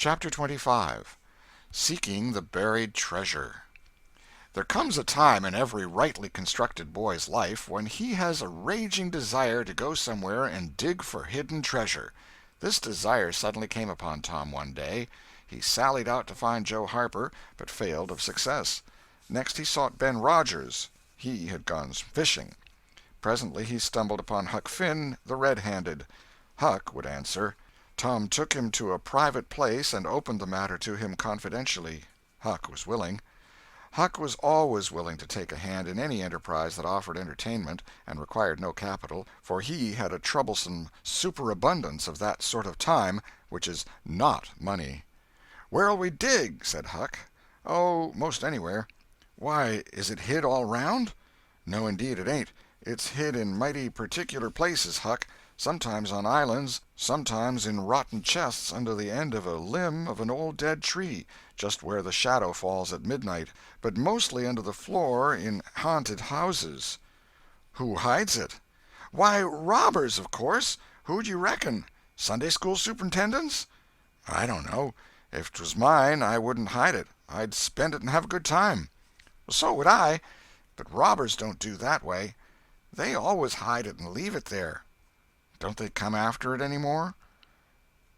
Chapter 25. Seeking the Buried Treasure. There comes a time in every rightly constructed boy's life when he has a raging desire to go somewhere and dig for hidden treasure. This desire suddenly came upon Tom one day. He sallied out to find Joe Harper, but failed of success. Next he sought Ben Rogers. He had gone fishing. Presently he stumbled upon Huck Finn, the red-handed. Huck would answer. Tom took him to a private place and opened the matter to him confidentially. Huck was willing. Huck was always willing to take a hand in any enterprise that offered entertainment and required no capital, for he had a troublesome superabundance of that sort of time which is not money. "Where'll we dig?" said Huck. "Oh, most anywhere." "Why, is it hid all round?" "No, indeed it ain't. It's hid in mighty particular places, Huck. Sometimes on islands, sometimes in rotten chests under the end of a limb of an old dead tree, just where the shadow falls at midnight, but mostly under the floor in haunted houses." "Who hides it?" "Why, robbers, of course. Who'd you reckon? Sunday school superintendents?" "I don't know. If 'twas mine, I wouldn't hide it. I'd spend it and have a good time." "So would I. But robbers don't do that way. They always hide it and leave it there." "Don't they come after it any more?"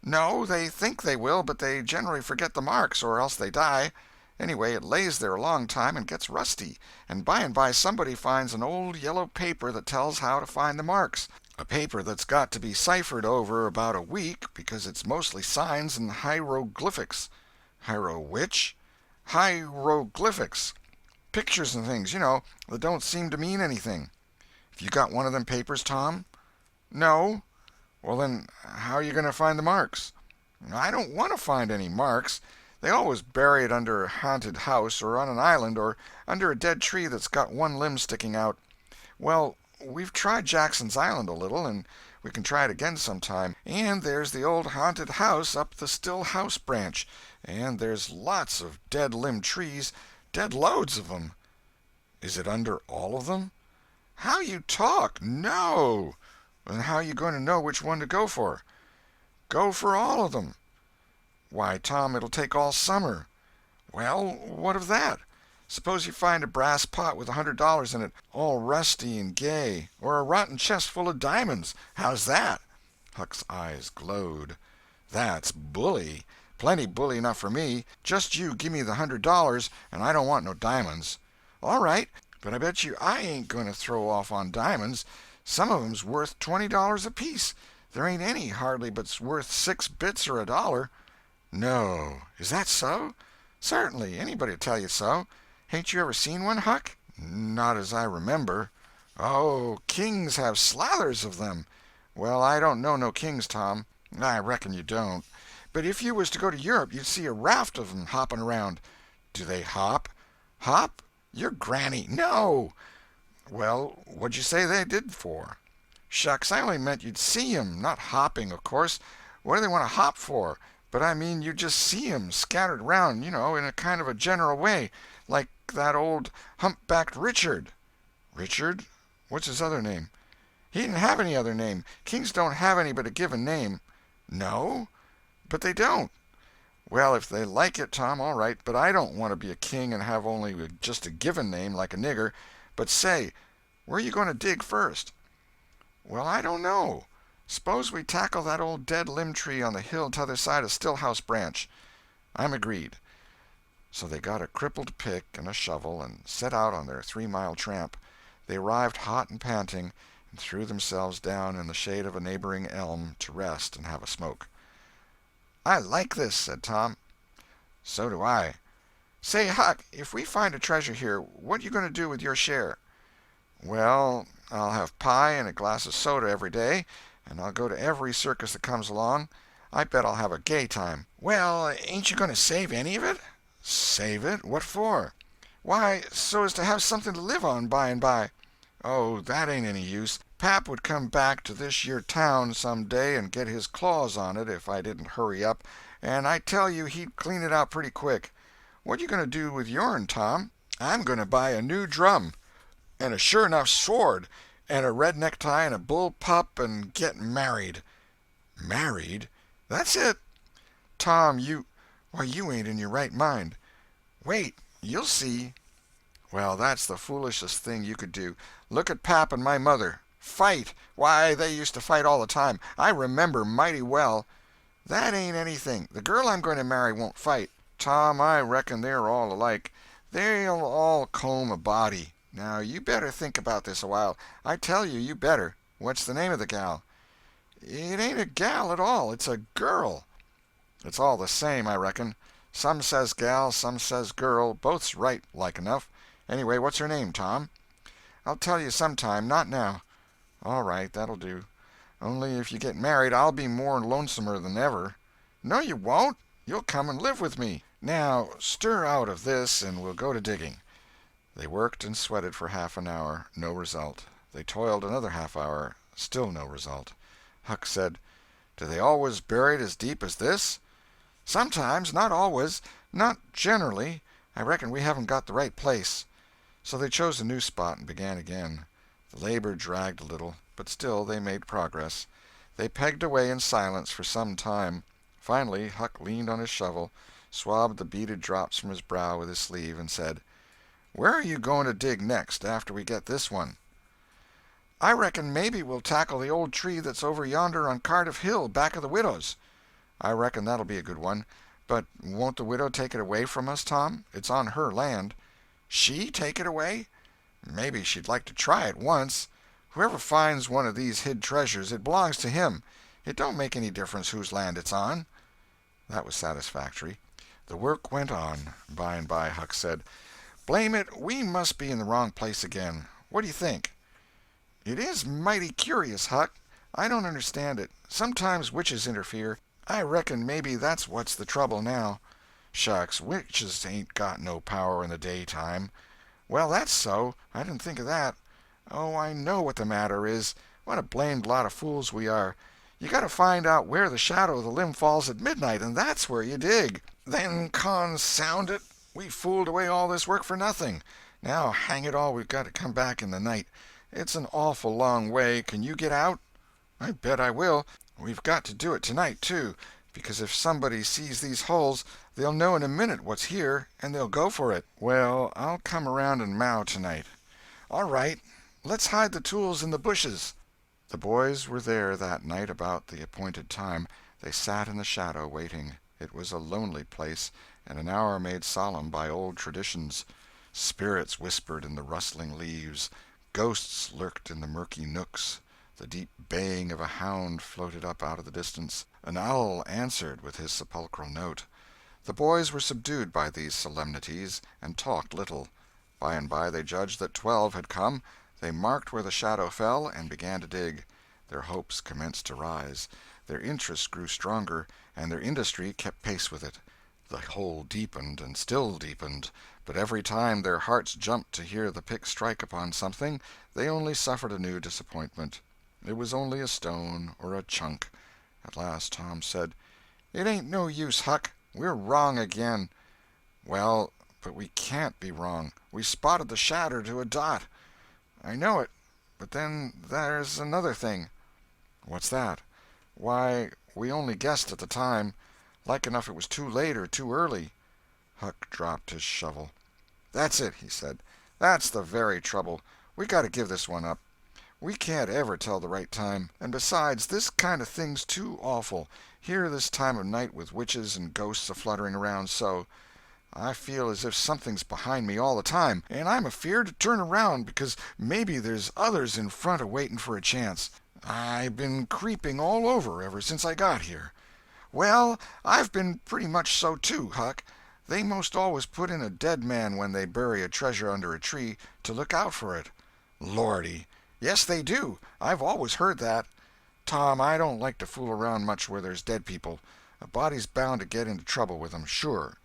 "No, they think they will, but they generally forget the marks, or else they die. Anyway, it lays there a long time and gets rusty, and by somebody finds an old yellow paper that tells how to find the marks. A paper that's got to be ciphered over about a week, because it's mostly signs and hieroglyphics." "Which?" "Hieroglyphics. Pictures and things, you know, that don't seem to mean anything." "Have you got one of them papers, Tom?" "No." "Well, then, how are you going to find the marks?" "I don't want to find any marks. They always bury it under a haunted house, or on an island, or under a dead tree that's got one limb sticking out. Well, we've tried Jackson's Island a little, and we can try it again sometime. And there's the old haunted house up the Still House branch, and there's lots of dead limb trees, dead loads of them." "Is it under all of them?" "How you talk! No." "Then how are you going to know which one to go for?" "Go for all of them." "Why, Tom, it'll take all summer." "Well, what of that? Suppose you find a brass pot with $100 in it, all rusty and gay, or a rotten chest full of diamonds. How's that?" Huck's eyes glowed. "That's bully. Plenty bully enough for me. Just you give me the $100, and I don't want no diamonds." "All right, but I bet you I ain't going to throw off on diamonds. Some of 'em's worth $20 apiece. There ain't any, hardly, but's worth 6 bits or $1. "No. Is that so?" "Certainly. Anybody'd tell you so. Hain't you ever seen one, Huck?" "Not as I remember." "Oh, kings have slathers of them." "Well, I don't know no kings, Tom." "I reckon you don't. But if you was to go to Europe, you'd see a raft of 'em hopping around." "Do they hop?" "Hop? Your granny! No." "Well, what'd you say they did for?" "Shucks, I only meant you'd see 'em, not hopping, of course. What do they want to hop for? But I mean you'd just see 'em scattered around, you know, in a kind of a general way, like that old humpbacked Richard." "Richard? What's his other name?" "He didn't have any other name. Kings don't have any but a given name." "No? But they don't." "Well, if they like it, Tom, all right, but I don't want to be a king and have only just a given name, like a nigger. But say, where are you going to dig first?" "Well, I don't know. Suppose we tackle that old dead limb tree on the hill t'other side of Stillhouse Branch." "I'm agreed." So they got a crippled pick and a shovel and set out on their 3-mile tramp. They arrived hot and panting, and threw themselves down in the shade of a neighboring elm to rest and have a smoke. "I like this," said Tom. "So do I. Say, Huck, if we find a treasure here, what you going to do with your share?" "Well, I'll have pie and a glass of soda every day, and I'll go to every circus that comes along. I bet I'll have a gay time." "Well, ain't you going to save any of it?" "Save it? What for?" "Why, so as to have something to live on by and by." "Oh, that ain't any use. Pap would come back to this yer town some day and get his claws on it if I didn't hurry up, and I tell you he'd clean it out pretty quick. What you going to do with yourn, Tom?" "I'm going to buy a new drum, and a sure enough sword, and a red necktie and a bull pup, and get married." "Married?" "That's it." "Tom, you Why, you ain't in your right mind. Wait, you'll see. Well, that's the foolishest thing you could do. Look at Pap and my mother. Fight! Why, they used to fight all the time. I remember mighty well. That ain't anything. The girl I'm going to marry won't fight. Tom, I reckon they're all alike. They'll all comb a body. Now, you better think about this a while. I tell you, you better. What's the name of the gal? It ain't a gal at all. It's a girl. It's all the same, I reckon. Some says gal, some says girl. Both's right, like enough. Anyway, what's her name, Tom? I'll tell you sometime, not now. All right, that'll do. Only if you get married, I'll be more lonesomer than ever. No, you won't. You'll come and live with me. Now, stir out of this, and we'll go to digging. They worked and sweated for half an hour. No result. They toiled another half hour. Still no result. Huck said, "Do they always bury it as deep as this?" "Sometimes. Not always. Not generally. I reckon we haven't got the right place." So they chose a new spot and began again. The labor dragged a little, but still they made progress. They pegged away in silence for some time. Finally, Huck leaned on his shovel, swabbed the beaded drops from his brow with his sleeve, and said, "Where are you going to dig next, after we get this one?" "I reckon maybe we'll tackle the old tree that's over yonder on Cardiff Hill, back of the widow's." "I reckon that'll be a good one. But won't the widow take it away from us, Tom? It's on her land." "She take it away? Maybe she'd like to try it once. Whoever finds one of these hid treasures, it belongs to him. It don't make any difference whose land it's on." That was satisfactory. The work went on. By and by Huck said, "Blame it, we must be in the wrong place again. What do you think?" "It is mighty curious, Huck. I don't understand it. Sometimes witches interfere. I reckon maybe that's what's the trouble now." "Shucks, witches ain't got no power in the daytime." "Well, that's so. I didn't think of that. Oh, I know what the matter is. What a blamed lot of fools we are. You got to find out where the shadow of the limb falls at midnight, and that's where you dig. Then, consound it, we fooled away all this work for nothing. Now, hang it all, we've got to come back in the night. It's an awful long way. Can you get out?" "I bet I will. We've got to do it tonight, too, because if somebody sees these holes, they'll know in a minute what's here, and they'll go for it." "Well, I'll come around and mow tonight." "All right. Let's hide the tools in the bushes." The boys were there that night about the appointed time. They sat in the shadow, waiting. It was a lonely place, and an hour made solemn by old traditions. Spirits whispered in the rustling leaves. Ghosts lurked in the murky nooks. The deep baying of a hound floated up out of the distance. An owl answered with his sepulchral note. The boys were subdued by these solemnities, and talked little. By and by they judged that 12 had come. They marked where the shadow fell, and began to dig. Their hopes commenced to rise. Their interest grew stronger, and their industry kept pace with it. The hole deepened and still deepened, but every time their hearts jumped to hear the pick strike upon something, they only suffered a new disappointment. It was only a stone or a chunk. At last Tom said, "It ain't no use, Huck. We're wrong again." "Well, but we can't be wrong. We spotted the shadow to a dot." "I know it, but then there's another thing." "What's that?" "Why, we only guessed at the time. Like enough it was too late or too early." Huck dropped his shovel. "That's it," he said. "That's the very trouble. We got to give this one up. We can't ever tell the right time. And besides, this kind of thing's too awful. Here this time of night with witches and ghosts a-fluttering around so. I feel as if something's behind me all the time, and I'm afeard to turn around because maybe there's others in front a-waiting for a chance. I've been creeping all over ever since I got here." "Well, I've been pretty much so too, Huck. They most always put in a dead man when they bury a treasure under a tree, to look out for it." "Lordy!" "Yes, they do. I've always heard that." "Tom, I don't like to fool around much where there's dead people. A body's bound to get into trouble with 'em, sure."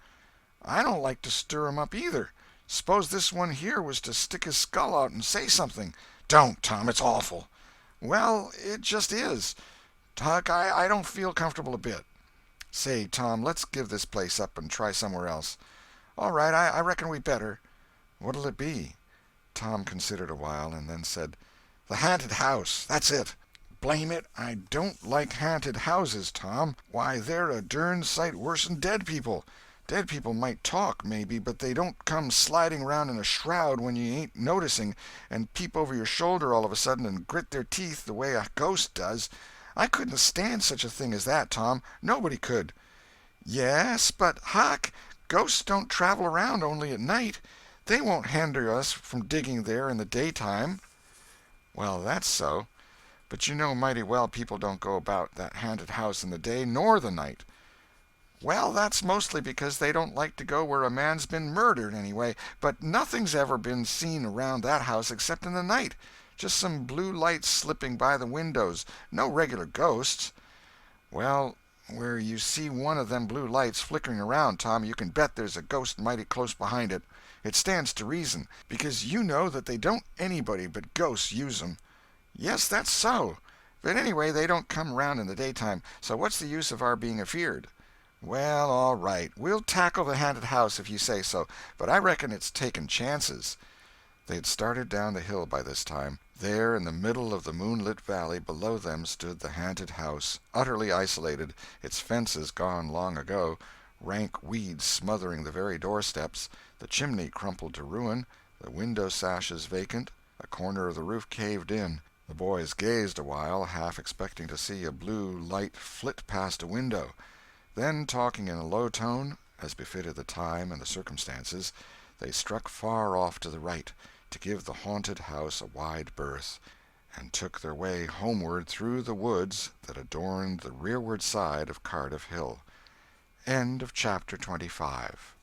"I don't like to stir 'em up, either. Suppose this one here was to stick his skull out and say something." "Don't, Tom, it's awful." "Well, it just is. Huck, I don't feel comfortable a bit." "Say, Tom, let's give this place up and try somewhere else." "All right, I reckon we better." "What'll it be?" Tom considered a while, and then said, "The haunted house. That's it." Blame it, I don't like haunted houses, Tom. Why, they're a dern sight worse'n dead people. Dead people might talk, maybe, but they don't come sliding around in a shroud when you ain't noticing, and peep over your shoulder all of a sudden and grit their teeth the way a ghost does. I couldn't stand such a thing as that, Tom. Nobody could. Yes, but, Huck, ghosts don't travel around only at night. They won't hinder us from digging there in the daytime. Well, that's so. But you know mighty well people don't go about that haunted house in the day nor the night. Well, that's mostly because they don't like to go where a man's been murdered, anyway. But nothing's ever been seen around that house except in the night. Just some blue lights slipping by the windows. No regular ghosts. Well, where you see one of them blue lights flickering around, Tom, you can bet there's a ghost mighty close behind it. It stands to reason, because you know that they don't anybody but ghosts use 'em. Yes, that's so. But anyway, they don't come around in the daytime, so what's the use of our being afeard? Well, all right, we'll tackle the haunted house if you say so, but I reckon it's taking chances. They had started down the hill by this time. There, in the middle of the moonlit valley, below them stood the haunted house, utterly isolated, its fences gone long ago, rank weeds smothering the very doorsteps, the chimney crumpled to ruin, the window sashes vacant, a corner of the roof caved in. The boys gazed a while, half expecting to see a blue light flit past a window. Then, talking in a low tone, as befitted the time and the circumstances, they struck far off to the right, to give the haunted house a wide berth, and took their way homeward through the woods that adorned the rearward side of Cardiff Hill. End of chapter 25.